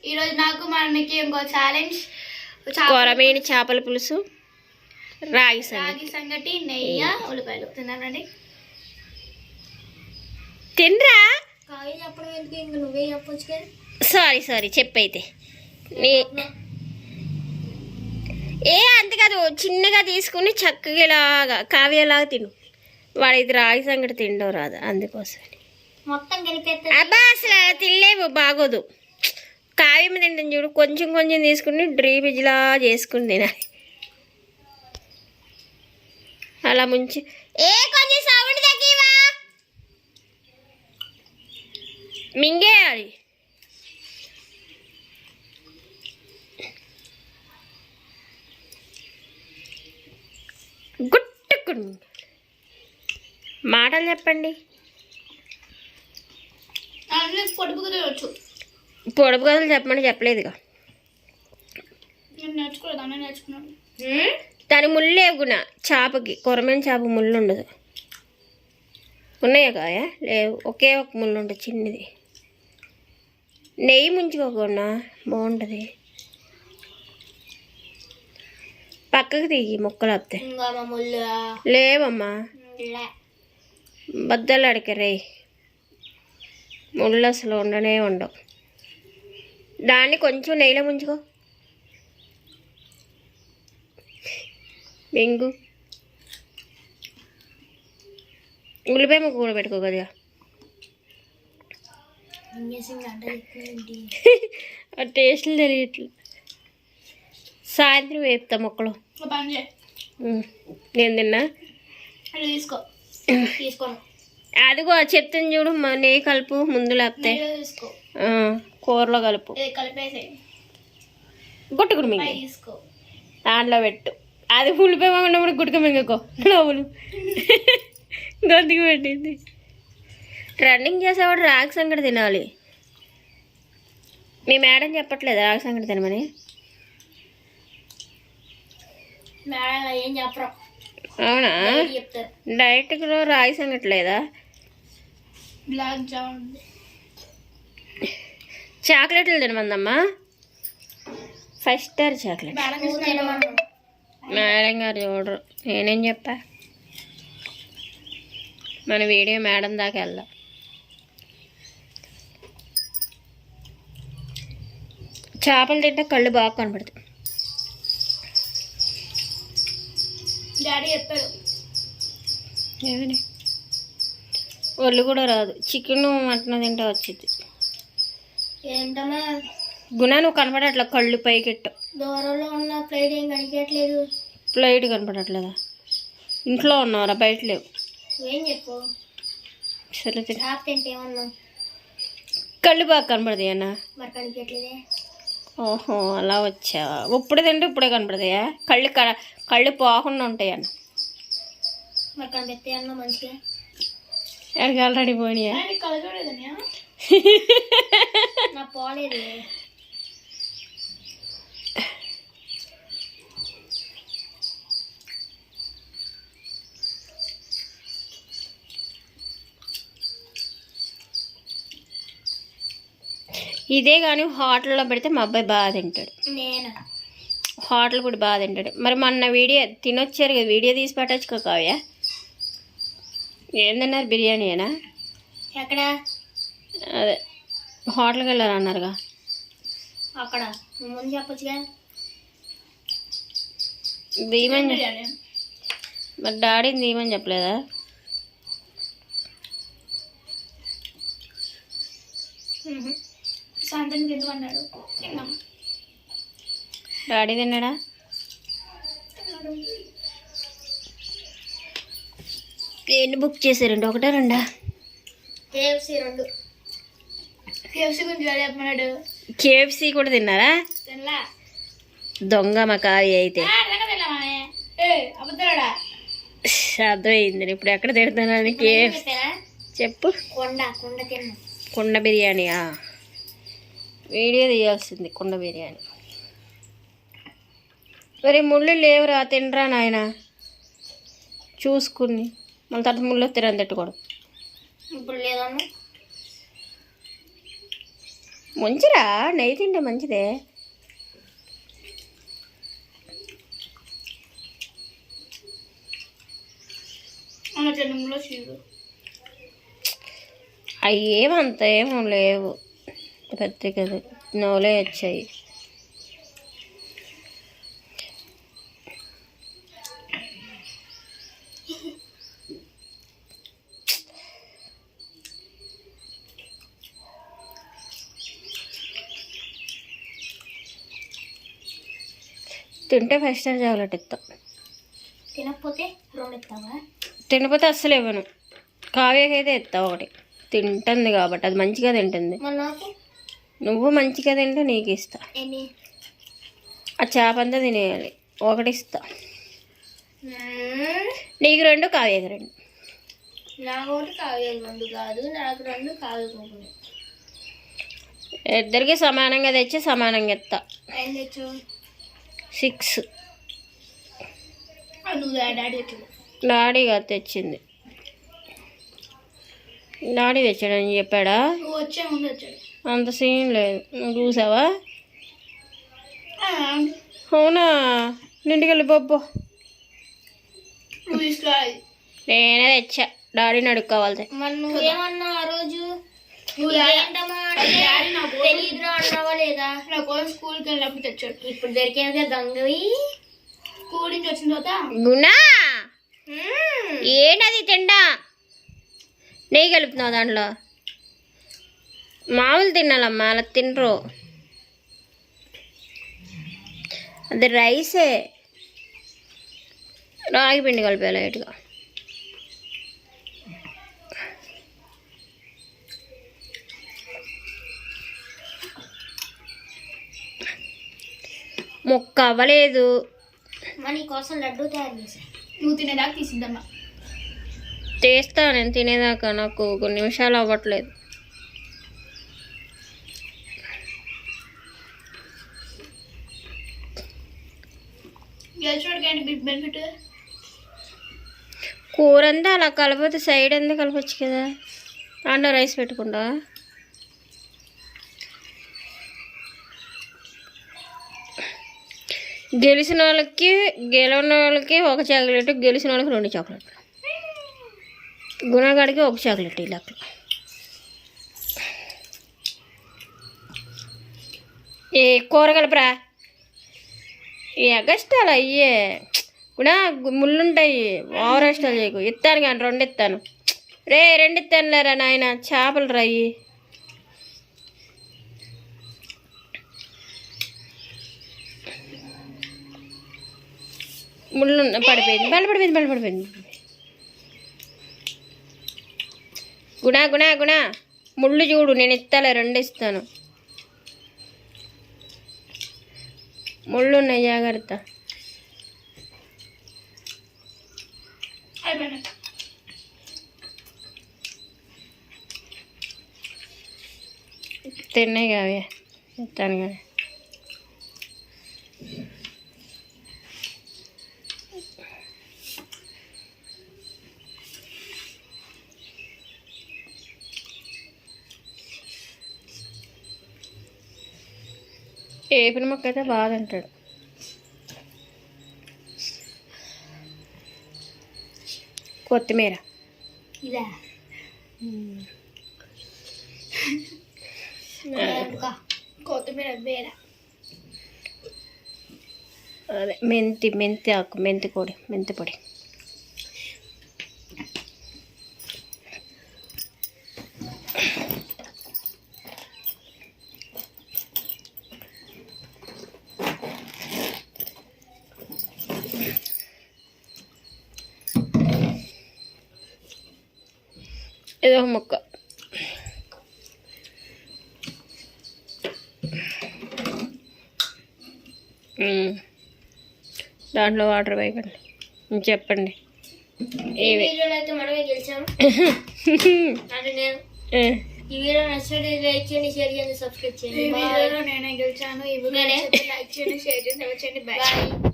ఈరోజు నాకు మా అన్నకి ఇంకో ఛాలెంజ్. కొరమేని చేపల పులుసు, రాగి సంగటి, నెయ్యి, ఉల్లిపాయలు తిన్నానండి. తినరా? కాయ చెప్పడం ఎందుకు, ఇంక నువ్వే చెప్పొచ్చు కదా. సారీ చెప్పైతే అంతే కాదు, చిన్నగా తీసుకుని చక్కగా ఇలాగా కావ్యలాగా తిను. వాడు ఇది రాగి సంగటి తినడం రాదు, అందుకోసం మొత్తం కలిపేస్తా. అబ్బా అసలు తినలేవు, బాగోదు. కావ్యం తింటాను చూడు, కొంచెం తీసుకుని డ్రీప్ ఇజిలా చేసుకుని తినాలి. అలా ముంచి కొంచెం సౌండ్ తగ్గివా, మింగేయాలి. గుట్టుకుని మాటలు చెప్పండి. పొడుపు కదవచ్చు, పొడుపు కథలు చెప్పమని చెప్పలేదుగా. నేను నేర్చుకోలేదు, అన్న నేర్చుకున్నాను. దాని ముళ్ళు లేవుగున, చేపకి కొరమైన చేప ముళ్ళు ఉండదు. ఉన్నాయా కాయ? లేవు, ఒకే ఒక ముళ్ళు ఉంటుంది చిన్నది. నెయ్యి ముంచుకోకుండా బాగుంటుంది. పక్కకు దిగి మొక్కలు వస్తే లేవమ్మా, బద్దలు అడికరే, ముళ్ళు అసలు ఉండనే ఉండవు. దాన్ని కొంచెం నెయ్యిలో ముంచుకో, మింగు. ఉల్లిపాయ ముక్క కూడా పెట్టుకో కదా. ఆ టేస్ట్లు తెలియట్లే. సాయంత్రం వేపుతా మొక్కలు. నేను తిన్నా అదిగో చెప్తాను చూడు, నెయ్యి కలుపు ముందు, లేకపోతే కూరలో కలుపు. గుట్టుకుడు మింగ దాంట్లో పెట్టు. అది ఉల్లిపాయ ఉన్నప్పుడు గుట్టుక మింగకో, నవ్వులు గొంతుకు పెట్టింది. రన్నింగ్ చేసేవాడు రాగి సంగటి తినాలి. మీ మేడం చెప్పట్లేదా రాగి సంగటి తినమని? అవునా? డైరెక్ట్లో రాగి సంగటి లేదా? చాక్లెట్లు తినమందమ్మా, 5 స్టార్ చాక్లెట్. మేడం గారు చూడరు, నేనేం చెప్పా. మన వీడియో మేడం దాకా వెళ్దాం. చేపలు తింటే కళ్ళు బాగా కనపడతాయి. డాడీ చెప్పాడు ఏమని, ఒళ్ళు కూడా రాదు. చికెన్ మటన్ తింటే వచ్చింది. ఏంటమ్మా గుణ, నువ్వు కనపడట్లా, కళ్ళు పైకెట్టు. దూరంలో ఉన్న ప్లేట్ ఏం కనిపించట్లేదు. ప్లేట్ కనపడట్లేదా? ఇంట్లో ఉన్నారా, బయట లేవు. ఏం చెప్పు, సరే తింటే ఏమన్నా కళ్ళు బాగా కనపడతాయి అన్న. మరి కనిపించట్లేదే. ఓహో, అలా వచ్చావా? ఇప్పుడు తింటే ఇప్పుడే కనపడతాయా? కళ్ళు పోకుండా ఉంటాయి అన్న. మరి కనిపిస్తాయి అన్న మంచిగా. ఎక్కడికి ఆల్రెడీ పోయినాయా? నా పోలేదు. ఇదే కానీ హోటల్లో పెడితే మా అబ్బాయి బాగా తింటాడు. నేను హోటల్ కూడా బాగా తింటాడు. మరి మొన్న వీడియో తినొచ్చారు కదా, వీడియో తీసి పెట్టచ్చు కావ్య. ఏం తిన్నారు, బిర్యానీనా? ఎక్కడ? అదే హోటల్కి వెళ్ళారు అన్నారుగా. అక్కడ ముందు చెప్పొచ్చుగా. దీమని మరి డాడీని దీమని చెప్పలేదా? సాయంత్రం తినమన్నాడు, తిన్నాం. డాడీ తిన్నాడా? ఎన్ని బుక్ చేశారండి, 1 2? KFC 2. KFC గురించి డాడీ చెప్పమన్నాడు. KFC కూడా తిన్నారా? తినలా. దొంగ మా కావ్య అయితే. అబద్ధాడా? అర్థమైంది. ఇప్పుడు ఎక్కడ తిడతానని. చెప్పు. కుండ బిర్యానీయా? వీడియో తీయాల్సింది కుండ బిర్యానీ. మరి ముళ్ళు లేవురా, తినరా నాయన చూసుకుని. మళ్ళీ తర్వాత ముళ్ళు తిరని తిట్టుకోవడం. ఇప్పుడు లేదన్నా మంచిరా నెయ్యి తింటే మంచిదే. జన్మలో చీరు అవి ఏమంత ఏమో లేవు, పెద్ద కదా నోలే వచ్చాయి. తింటే 5 స్టార్ చాక్లెట్ ఇస్తా. తినకపోతే 2 ఇస్తావా? తినకపోతే అస్సలు ఇవ్వను. కావ్యకైతే ఇస్తా ఒకటి, తింటుంది కాబట్టి, అది మంచిగా తింటుంది. నువ్వు మంచిగా తింటే నీకు ఇస్తా. ఆ చేప అంతా తినేయాలి, ఒకటి ఇస్తా. నీకు 2, కావ్యకి 2. నాకు ఒకటి కావ్యకి 2 కాదు, నాకు 2 కావ్యకి 1. ఇద్దరికి సమానంగా తెచ్చి సమానంగా ఇస్తా. ఏం తెచ్చు? 6. నువ్వు డాడీ తెచ్చు. డాడీగా తెచ్చింది. డాడీ తెచ్చాడని చెప్పాడా? వచ్చే ముందు వచ్చాడు. అంత సీన్ లేదు, నువ్వు చూసావా? అవునా? నింటికెళ్ళి బొబ్బో. నువ్వు తీసుకోవాలి. నేనే తెచ్చా, డాడీని అడుక్కోవాలి. మరి నువ్వేమన్నా ఆ రోజు తెలీదురా అన్నావా లేదా? నా కోసం స్కూల్కి వెళ్ళినప్పుడు తెచ్చాడు. ఇప్పుడు దొరికేది గంగవి. స్కూల్ నుంచి వచ్చిన తర్వాత గుణా ఏంటది తిండా? నెయ్యి కలుపుతున్నావు దాంట్లో? మామూలు తినాలమ్మా, అలా తినరు. అది రైసే, రాగి పిండి కలిపే లైట్గా. మొక్క అవ్వలేదు. నీ కోసం లడ్డు తయారు చేసా, నువ్వు తినేదాకా తీసిద్దమ్మా. చేస్తా నేను తినేదాకా, నాకు కొన్ని నిమిషాలు అవ్వట్లేదు. బెనిఫిట్ కూర అంతా అలా కలపతే సైడ్ అంతా కలపచ్చు కదా. దాంట్లో రైస్ పెట్టుకుంటా. గెలిచిన వాళ్ళకి గెలవని వాళ్ళకి 1 చాక్లెట్, గెలిచిన వాళ్ళకి 2 చాక్లెట్లు. గుణగాడికి 1 చాక్లెట్. ఇలా ఏ కూర కలపరా? ఈ అగస్టాలు అయ్యే కూడా ముళ్ళుంటాయి, ఓవర్ అష్టాలు చేయకు. ఇస్తాను కానీ 2 ఇస్తాను. 2 ఇస్తాను లేరా నాయన. చేపలు రయ్యి ముళ్ళు పడిపోయింది. గుణ ముళ్ళు చూడు, నేను ఇస్తాలే 2 ఇస్తాను. ముళ్ళు ఉన్నాయి, జాగ్రత్త. తిన్నాయి కావ్య, ఇస్తాను కానీ. ఏపిన మొక్క అయితే బాగా తింటాడు. కొత్తిమీర ఇదా కొత్తిమీర బేర. అదే మెంతి ఆకు, మెంతి పొడి. ఏదో మొక్క. దాంట్లో వాటర్ వేయకండి, చెప్పండి. ఈ వీడియోలో మనమే గెలిచాము. ఈ వీడియో నచ్చినట్టు లైక్ చేయండి, షేర్ చేయండి, సబ్స్క్రైబ్ చేయండి. ఈ వీడియోలో నేనే గెలిచాను. ఈ వీడియో లైక్ చేయండి, షేర్ చేయండి. బాయ్.